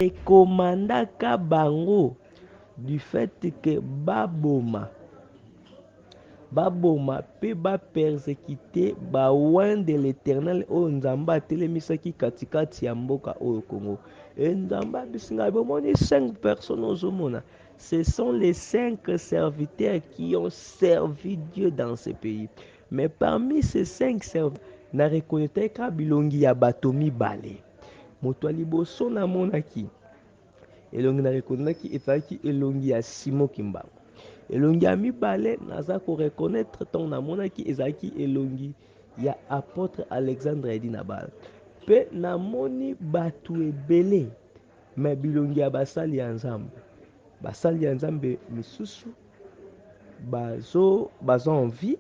ekomandaka bango du fait que baboma mpe bapersécuté baoin de l'éternel oyo nzambe atelemisaki katikati ya mboka oyo Congo. Nzambe abisinga bomoni 5 personnes ozomona, ce sont les 5 serviteurs qui ont servi Dieu dans ce pays. Mais parmi ces 5 serviteurs na reconnaître bilongi ya bato mibale. Moto liboso namonaki elongi na reconnaître ezalaki elongi ya Simon Kimbangu. Elongi ya mibale naza ko reconnaître ton namonaki ezalaki elongi ya apôtre Alexandre Edi Nabal. Pe namoni batu ebele me bilongi ya basali ya Nzambe misusu bazo en vie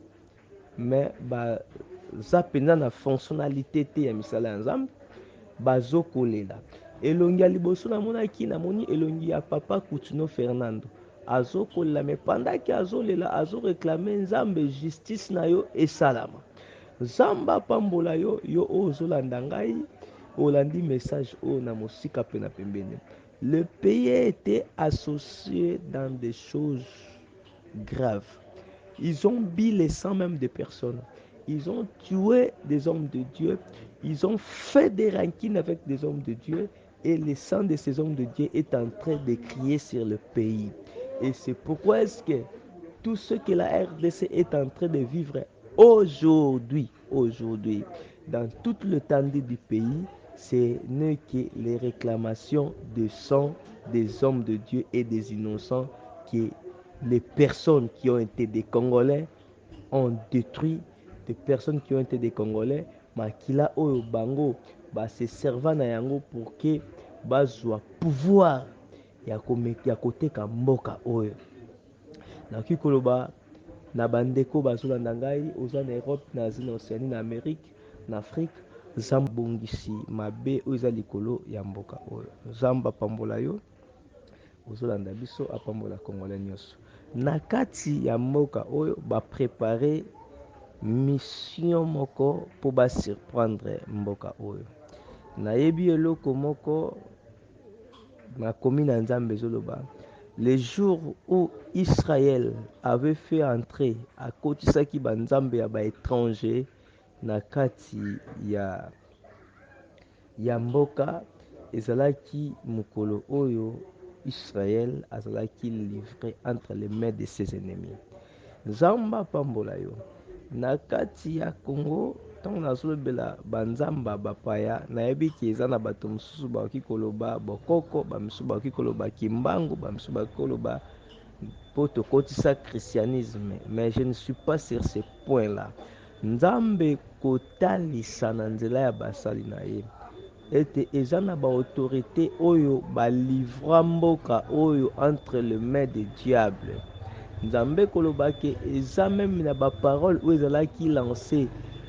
mais baza penza na fonctionnalité te ya misala ya Nzambe bazo kolela. Elongi ya liboso namoni elongi ya papa Coutinho Fernando azo kolela, mais pendant que azo lela azo réclamer Nzambe justice na yo esalama. Nzamba pambola yo ozolanda ngai olandi message o na mosika pe na pembeni. Le pays a été associé dans des choses graves. Ils ont bu le sang même des personnes. Ils ont tué des hommes de Dieu. Ils ont fait des rancines avec des hommes de Dieu. Et le sang de ces hommes de Dieu est en train de crier sur le pays. Et c'est pourquoi est-ce que tout ce que la RDC est en train de vivre aujourd'hui, dans toute l'étendue du pays, ce n'est que les réclamations de sang des hommes de Dieu et des innocents que les personnes qui ont été des Congolais ont détruit, des personnes qui ont été des Congolais, makila oyo bango se servant na yango pour que bazwa pouvoir ya koteka mboka oyo. Naki koloba na bandeko bazolanda ngai oza na Europe, na Asie, na Océanie, na Amérique, na Afrique, Nzambe bongisi mabe oyo eza likolo ya mboka oyo. Nzambe apambola yo ozolanda biso, apambola Congolais nyonso. Na kati ya mboka oyo préparer mission moko po surprendre mboka oyo. Nayebi eloko moko nakomi na Nzambe zoloba. Le jour où Israël avait fait entrer à kotisaki banzambe ya étranger na kati ya mboka, ezalaki mokolo oyo Israël azalaki livré entre les mains de ses ennemis. Nzamba pambola yo na kati ya Congo ntango nazolobela banzamba bapaya nayebi ki eza na bato mosusu bakoki koloba bokoko, bamisusu bakoki koloba kimbangu, bamisusu bakoki koloba po tokotisa christianisme, mais je ne suis pas sur ce point là. Nzambe kotalisa na nzela ya basali na ye ete eza na baautorité oyo balivra mboka oyo entre les mains des diables. Nzambe kolobaki eza même na baparole oyo ezalaki lancé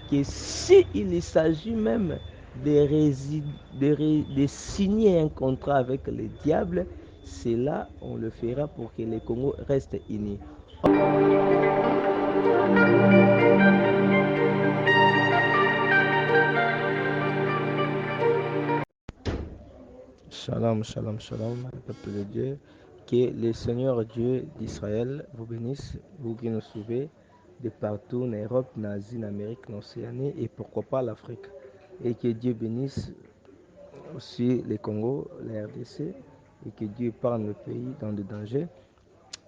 que si il s'agit même de signer un contrat avec les diables, cela on le fera pour que le Congo reste uni. Shalom, shalom, shalom, peuple de Dieu. Que le Seigneur Dieu d'Israël vous bénisse, vous qui nous suivez de partout en Europe, en Asie, en Amérique, en Océanie et pourquoi pas l'Afrique. Et que Dieu bénisse aussi le Congo, la RDC, et que Dieu épargne le pays dans le danger.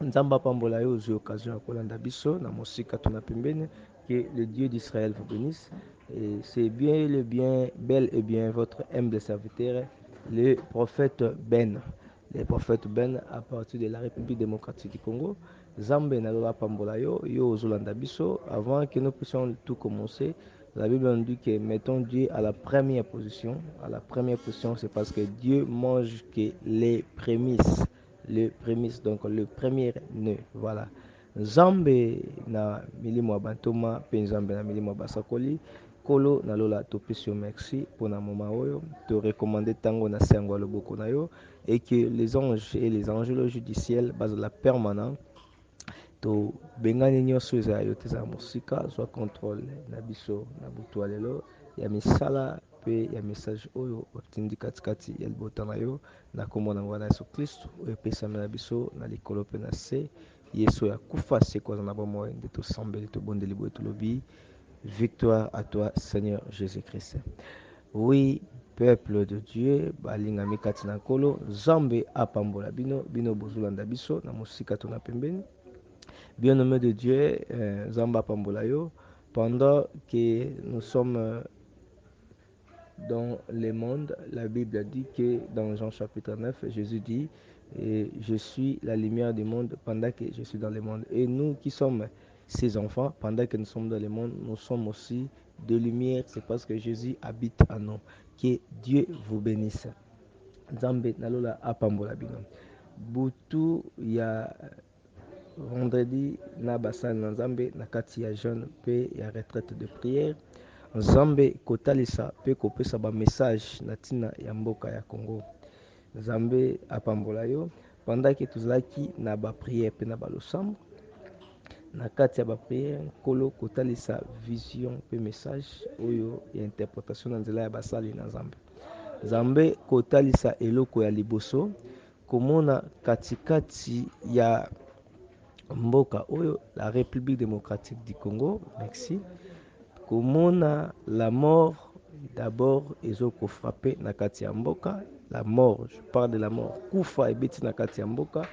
Nzamba pambola yo j'ai occasion à kolanda biso na mosika tuna pembeni. Que le Dieu d'Israël vous bénisse. Et c'est bel et bien votre humble serviteur, le prophète Ben. Le prophète Ben à partir de la République démocratique du Congo. Zambé naloba pambola yo ozolanda biso. Avant que nous puissions tout commencer, la Bible nous dit que mettons Dieu à la première position. À la première position, c'est parce que Dieu mange que les prémices. Donc le premier nœud. Voilà. Nzambe na milimo ya bantoma pe Nzambe na milimo ya basakoli kolo na lola topesi yo merci pour na moment oyo te recommander tango na sango ya loboko na yo et que les anges et les angeloges du ciel bazala permanent to bengani nyonso ezala yo te za mosika soit contrôle na biso na butu lelo ya misala pe ya message oyo otindi katikati ya libota na yo na kombo na ngwana Yesu Kristo oyo epesami na biso na likolo pe na se Yesu ya kufa sekoza na bomoi nde tosambeli tobondeli boye tolobi victoire à toi Seigneur Jésus-Christ. Oui, peuple de Dieu balingami kati na nkolo Nzambe apambola bino bino bozolanda biso na mosika to na pembeni. Bien-aimé de Dieu, Nzambe apambola yo pendant que nous sommes dans le monde. La Bible dit que dans Jean chapitre 9, Jésus dit je suis la lumière du monde pendant que je suis dans le monde. Et nous qui sommes ses enfants, pendant que nous sommes dans le monde, nous sommes aussi de lumière. C'est parce que Jésus habite en nous. Que Dieu vous bénisse. Nzambe nalola apambola bino. Butu ya vendredi na basali na Nzambe na kati ya jeune pe ya retraite de prière. Nzambe kotalisa pe kopesa ba message na tina ya mboka ya Congo. Nzambe apambola yo pendant que tozalaki na ba prière pe na ba losambo na kati ya ba prière nkolo kotalisa vision pe message oyo ya interpretation na nzela ya basali na Nzambe. Nzambe kotalisa eloko ya liboso komona katikati ya mboka oyo la République démocratique du Congo. Merci. Komona la mort d'abord ezoko frappé na kati ya mboka. La mort, je parle de la mort. Kufa ebeti na kati ya mboka.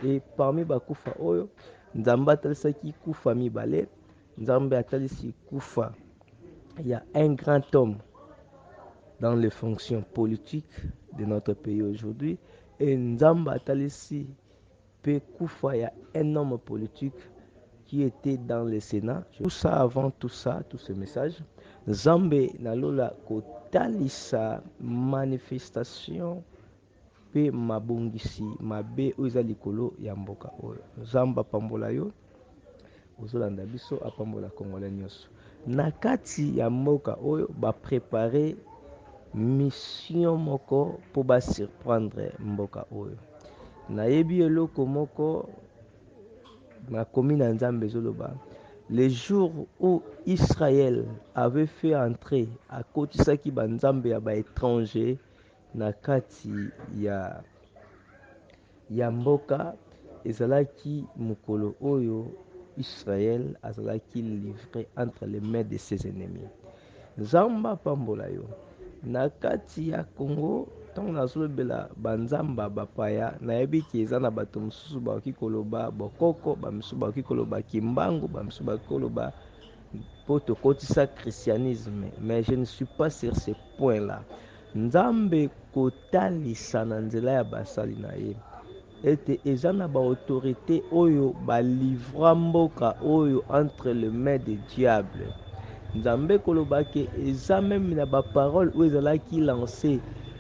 Et parmi ba kufa oyo Nzambe atalisaki kufa mibale. Nzambe atalisi kufa. Il y a un grand homme dans les fonctions politiques de notre pays aujourd'hui. Et Nzambe atalisi pe kufa ya un homme politique qui était dans le Sénat. Tout ça avant tout ça, tout ce message. Nzambe nalola kotalisa manifestation pe mabongisi mabe oyo eza likolo ya mboka oyo. Nzambe apambola yo ozolanda biso apambola Congolais nyonso. Na kati ya mboka oyo baprepare mission moko po basurprendre mboka oyo. Nayebi eloko moko nakomi na Nzambe zoloba. Le jour où Israël avait fait entrer akotisaki ba Nzambe ya ba étranger na kati ya mboka ezalaki mokolo oyo Israël azalaki livré entre les mains de ses ennemis. Nzambe apambola yo na kati ya Congo ntango nazolobela banzamba bapaya nayebi ke eza na bato mosusu bakoki koloba bokoko bamisusu bakoki koloba kimbangu bamisusu bakoki koloba po tokotisa christianisme, mais je ne suis pas sur ce point là. Nzambe kotalisa na nzela ya basali na ye ete eza na baautorité oyo balivra mboka oyo entre les mains des diables. Nzambe koloba ke eza même na baparole oyo ezalaki lancé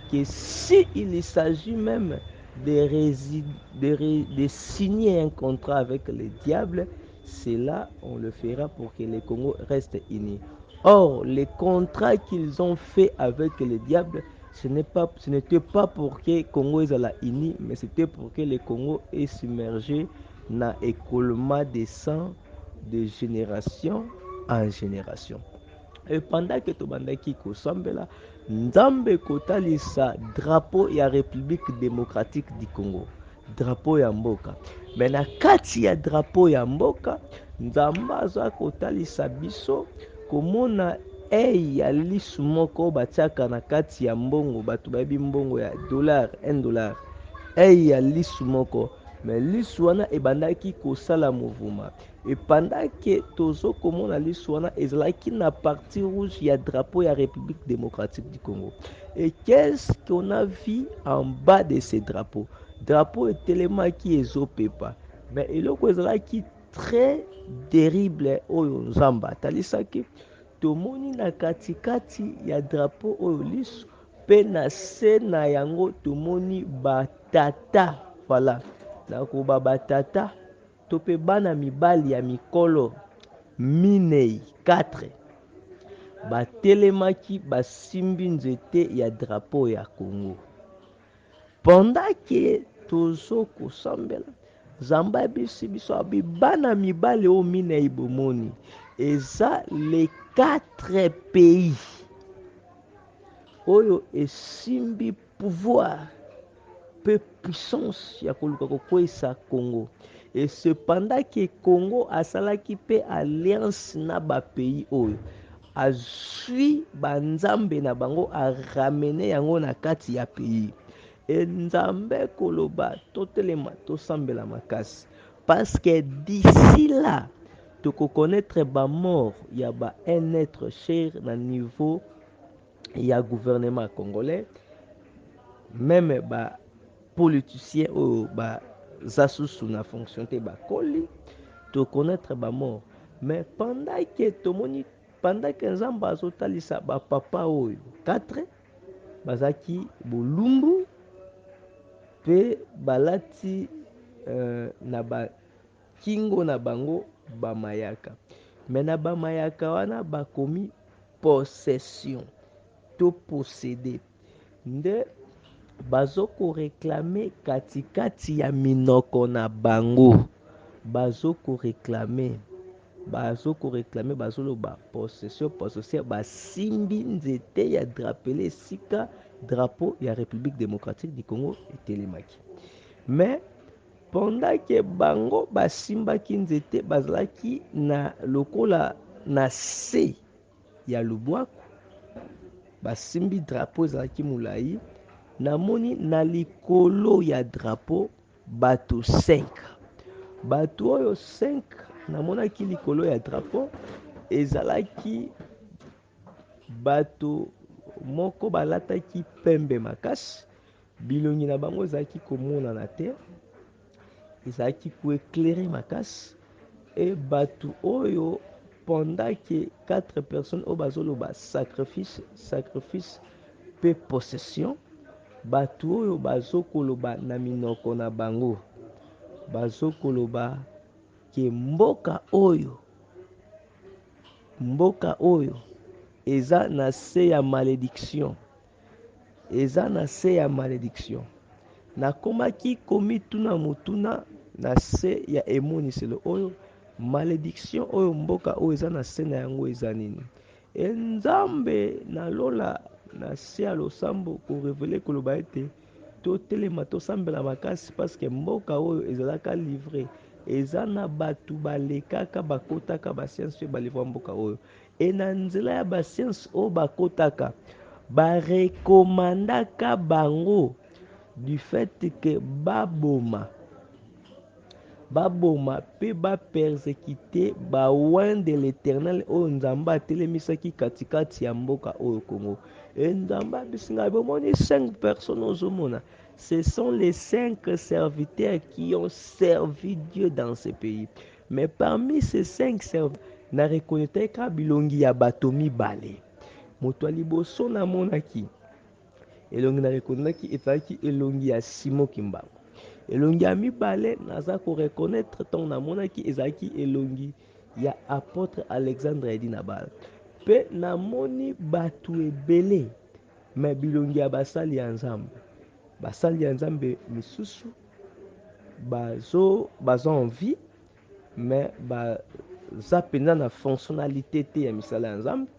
que si il s'agit même de signer un contrat avec les diables, cela on le fera pour que le Congo reste uni. Or, les contrats qu'ils ont fait avec les diables, ce n'était pas pour que le Congo soit uni, mais c'était pour que le Congo est submergé dans l'écoulement des sangs de génération en génération. Et pendant que tobandaki kosambela Nzambe kotalisa drapeau ya République démocratique du Congo, drapeau ya mboka. Mais na kati ya drapeau ya mboka Nzambe aza kotalisa biso komona ya lisu moko batiaka na kati ya mbongo bato bayebi mbongo ya dollar 1 dollar ya lisu moko. Mais lisu wana ebandaki kosala mouvement. Et pendant que tozo komona lisu wana ezalaki na partie rouge ya drapeau ya République démocratique du Congo. Et qu'est-ce qu'on a vu en bas de ce drapeau? Drapeau etelemaki ezopepa. Mais eloko ezalaki très terrible oyo Nzamba atalisaki tomoni na katikati ya drapeau oyo lisu pe na se na yango tomoni batata. Voilà. Nakoba batata to pe bana mibali ya mikolo minei 4 batelemaki basimbi nzete ya drapeau ya Congo. Pendant que tozo kosambela Nzambe biso abi bana mibali o minei bomoni eza les 4 pays oyo esimbi pouvoir pe puissance ya koluka kokwesa Congo. Et cependant que Congo asalaki pe alliance na bapays oyo azwi banzambe na bango aramene yango na kati ya pays. E nzambe koloba totelema tosambela makasi parce que d'ici là tokokonaître bamort ya ba un être cher na niveau ya gouvernement congolais, même ba politicien oyo baza susu na fonction te bakoli tokonaître bamort. Mais pendant que tomoni pendant que nzambe azotalisa bapapa oyo 4 bazaki bolumbu pe balati na bakingo na bango bamayaka. Mais na bamayaka wana bakomi possession to posséder nde bazokoreklame katikati ya minoko na bango, bazokoreklame bazoloba possession basimbi nzete ya drapele esika drapeau ya République démocratique du Congo etelemaki. Mais pendant que bango basimbaki nzete bazalaki na lokola na se ya lubwaku, basimbi drapeau ezalaki molai, namoni na likolo ya drapeau bato 5. Bato oyo 5 namonaki likolo ya drapeau ezalaki bato moko balataki pembe makasi, bilongi na bango ezalaki komonana te, ezalaki koéclaire makasi. E bato oyo pendant que 4 personnes oyo bazoloba sacrifice pe possession, bato oyo bazokoloba na minoko na bango bazokoloba ke mboka oyo eza na se ya malédiction, eza na se ya malédiction. Nakomaki komituna motuna na se ya emoniselo oyo malédiction oyo mboka oyo eza na se na yango eza nini. E nzambe nalola na se ya losambo korevele koloba ete totelema tosambela makasi parce que mboka oyo ezalaka livre eza na bato balekaka bakotaka basianse pe balivra mboka oyo. E na nzela ya basianse oyo bakotaka barekomandaka bango du fait que baboma pe bapersécuté baoin de l'éternel oyo nzambe atelemisaki katikati ya mboka oyo Congo. E nzambe abisinga bomoni 5 personnes ozomona, ce sont les 5 serviteurs qui ont servi Dieu dans ce pays. Mais parmi ces 5 serviteurs na reconnaître bilongi ya bato mibale. Moto liboso namonaki elongi na reconnaître ezalaki elongi ya Simon Kimbangu. Elongi ya mibale naza ko reconnaître ton namonaki ezalaki elongi ya apôtre Alexandre Edi Nabal. Pe namoni bato ebele me bilongi ya basali ya nzambe misusu bazo en vie mais baza mpenza na fonctionnalité te ya misala ya nzambe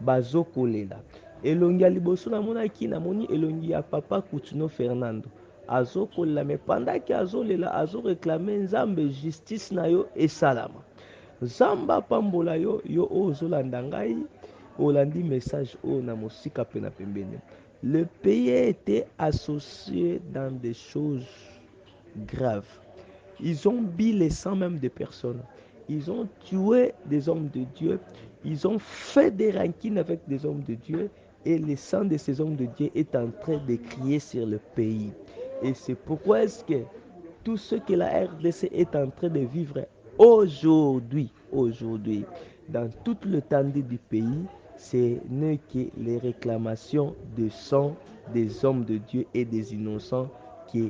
bazokolela. Elongi ya liboso namoni elongi ya papa Coutinho Fernando azokolela, mais pendant que azolela azoreklame nzambe justice na yo esalama, nzambe apambola yo oyo ozolanda ngai olandi message oyo na mosika pe na pembeni. Le pays a été associé dans des choses graves. Ils ont bu le sang même des personnes. Ils ont tué des hommes de Dieu. Ils ont fait des rancines avec des hommes de Dieu. Et le sang de ces hommes de Dieu est en train de crier sur le pays. Et c'est pourquoi est-ce que tout ce que la RDC est en train de vivre aujourd'hui, dans toute l'étendue du pays, ce n'est que les réclamations de sang des hommes de Dieu et des innocents que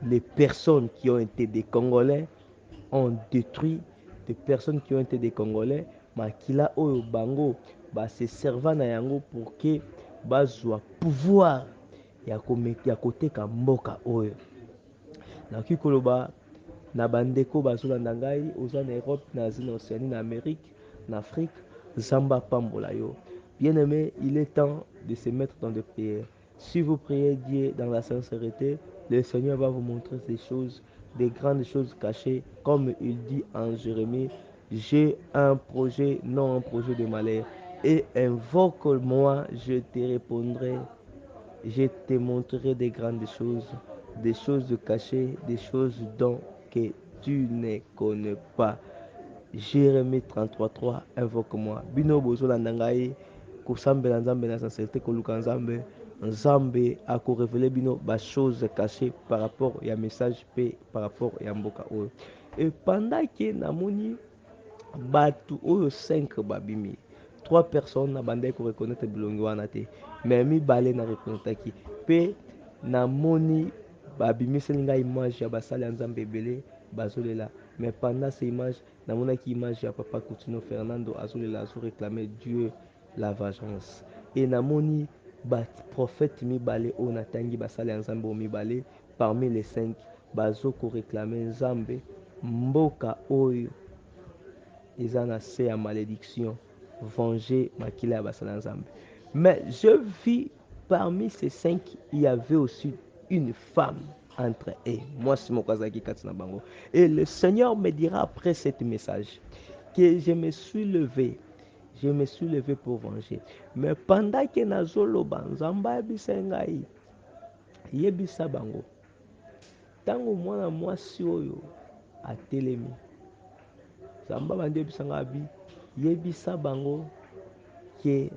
les personnes qui ont été des Congolais ont détruit, des personnes qui ont été des Congolais, makila oyo bango se servant na yango pour que bazwa pouvoir ya koteka mboka oyo. Naki koloba na bandeko bazolanda ngai oza na Europe, na Asie, na Océanie, na Amérique, na Afrique, Zamba pambola yo. Bien-aimé, il est temps de se mettre dans des prières. Si vous priez Dieu dans la sincérité, le Seigneur va vous montrer des choses, des grandes choses cachées, comme il dit en Jérémie, j'ai un projet, non un projet de malheur. Et invoque-moi, je te répondrai, je te montrerai des choses cachées, des choses dont que tu ne connais pas. Jérémie 33:3, invoque-moi. Bino bozolanda ngai kosambela nzambe na sincérité koluka nzambe nzambe akorevele bino bachose caché par rapport ya message pe par rapport ya mboka oyo. Et pendant ke namoni bato oyo 5 babimi 3 personnes na bandai koreconnaitre bilongi wana te mais mibale na reconnaitraki pe namoni babimiseli ngai image ya basali ya nzambe ebele bazolela. Mais pendant ces images namonaki image ya papa Coutinho Fernando azolela azoréclame Dieu la vengeance. E namoni baprophète mibale oyo natangi basali ya nzambe oyo mibale parmi les 5 bazokoréclame nzambe mboka oyo eza na se ya malédiction venger makila ya basala nzambe. Mais je vis parmi ces 5 il y avait aussi une femme entre eux. Moi c'est mon kazaki katina bango. Et le Seigneur me dira après cet message que je me suis levé pour venger. Mais pendant que nazoloba nzamba yebisa ngai yebisa bango ntango mwana mwasi oyo atelemi nzamba bandi yebisa ngai abi yebisa bango ke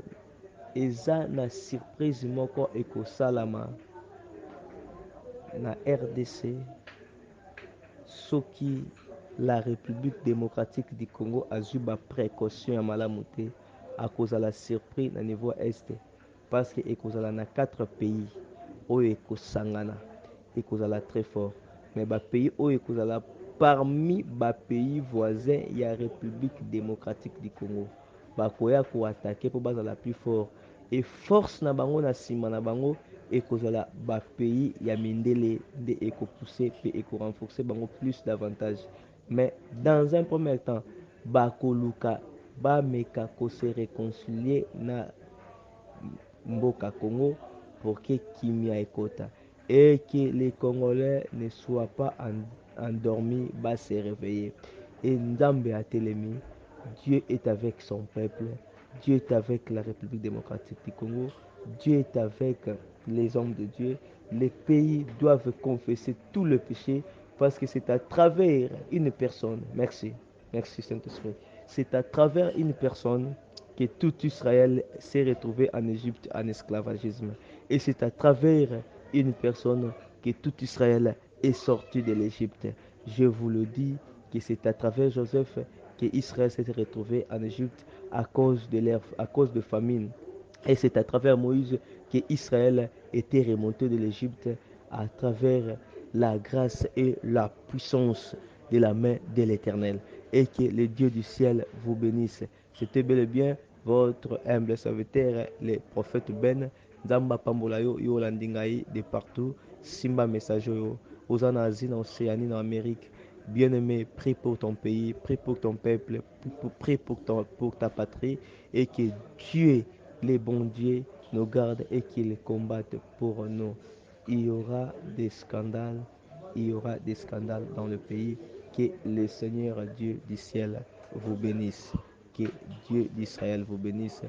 eza na surprise moko ekosalama na RDC soki la République démocratique du Congo azwi baprécaution ya malamu te akozala surpris na niveau este parce que ekozala na 4 pays oyo ekosangana ekozala très fort. Mais bapays oyo ekozala parmi bapays voisins ya République démocratique du Congo bakoya koatake mpo bazala plus fort et force na bango na nsima na bango ekozala bapays ya mindele nde ekopousse mpe ekorenforce bango plus davantage. Mais dans un premier temps bakoluka bameka kose réconcilier na mboka Congo pour que kimia ekota et que les Congolais ne soient pas endormis, va se réveiller. Et Nzambe a télémi, Dieu est avec son peuple, Dieu est avec la République démocratique du Congo, Dieu est avec les hommes de Dieu. Les pays doivent confesser tout le péché parce que c'est à travers une personne, merci Saint-Esprit, c'est à travers une personne que tout Israël s'est retrouvé en Égypte en esclavagisme. Et c'est à travers une personne que tout Israël est sorti de l'Égypte. Je vous le dis que c'est à travers Joseph que Israël s'est retrouvé en Égypte à cause de famine. Et c'est à travers Moïse que Israël était remonté de l'Égypte à travers la grâce et la puissance de la main de l'Éternel. Et que le Dieu du ciel vous bénisse. C'était bel et bien votre humble serviteur, le prophète Ben. Nzamba pambola yo yo landingai de partout. Simba message yo. Aux en Asie, en Océanie, en Amérique. Bien-aimé, prie pour ton pays, prie pour ton peuple, prie pour ta patrie. Et que Dieu, les bons dieux, nous garde et qu'il combatte pour nous. Il y aura des scandales, dans le pays. Que le Seigneur Dieu du ciel vous bénisse. Que Dieu d'Israël vous bénisse.